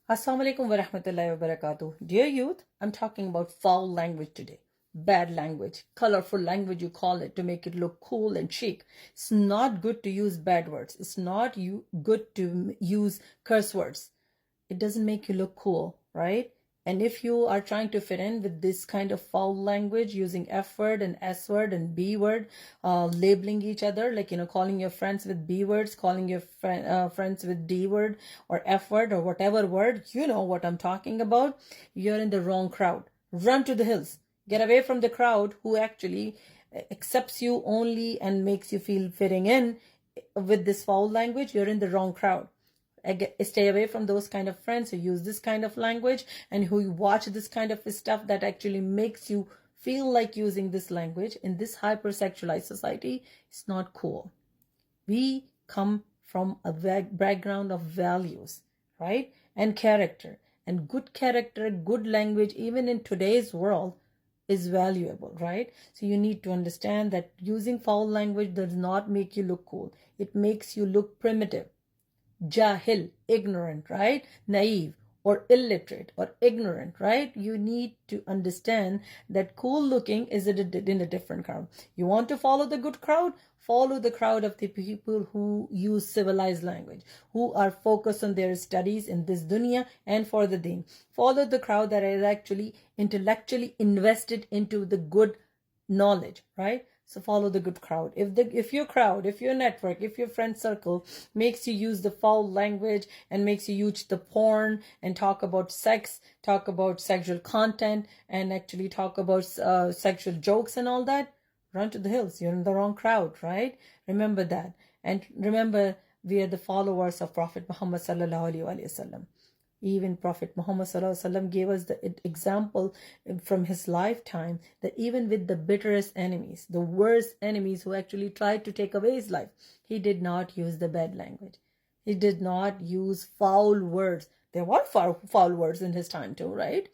Assalamu alaikum wa rahmatullahi wa barakatuh. Dear youth, I'm talking about foul language today. Bad language, colorful language you call it to make it look cool and chic. It's not good to use bad words. It's not good to use curse words. It doesn't make you look cool, right? And if you are trying to fit in with this kind of foul language using F word and S word and B word, labeling each other, like, calling your friends with B words, calling your friends with D word or F word or whatever word, you know what I'm talking about. You're in the wrong crowd. Run to the hills. Get away from the crowd who actually accepts you only and makes you feel fitting in with this foul language. You're in the wrong crowd. Stay away from those kind of friends who use this kind of language and who watch this kind of stuff that actually makes you feel like using this language in this hypersexualized society. It's not cool. We come from a background of values, right? And character. And good character, good language, even in today's world, is valuable, right? So you need to understand that using foul language does not make you look cool. It makes you look primitive. Jahil, ignorant, right? Naive or illiterate or ignorant, right? You need to understand that cool looking is in a different crowd. You want to follow the good crowd? Follow the crowd of the people who use civilized language, who are focused on their studies in this dunya and for the deen. Follow the crowd that is actually intellectually invested into the good knowledge, right? So follow the good crowd. If your crowd, if your network, if your friend circle makes you use the foul language and makes you use the porn and talk about sex, talk about sexual content, and actually talk about sexual jokes and all that, run to the hills. You're in the wrong crowd, right? Remember that. And remember, we are the followers of Prophet Muhammad sallallahu alaihi wasallam. Even Prophet Muhammad ﷺ gave us the example from his lifetime that even with the bitterest enemies, the worst enemies who actually tried to take away his life, he did not use the bad language. He did not use foul words. There were foul words in his time too, right?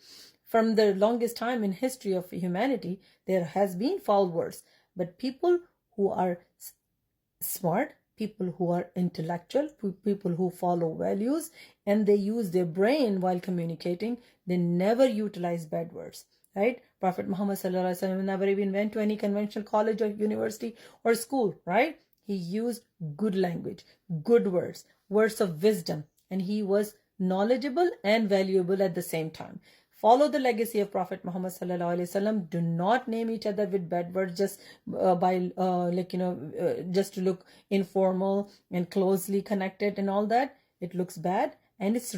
From the longest time in history of humanity, there has been foul words. But people who are smart, people who are intellectual, people who follow values, and they use their brain while communicating, they never utilize bad words, right? Prophet Muhammad ﷺ never even went to any conventional college or university or school, right? He used good language, good words, words of wisdom, and he was knowledgeable and valuable at the same time. Follow the legacy of Prophet Muhammad sallallahu alaihi wasallam. Do not name each other with bad words just just to look informal and closely connected and all that. It looks bad and it's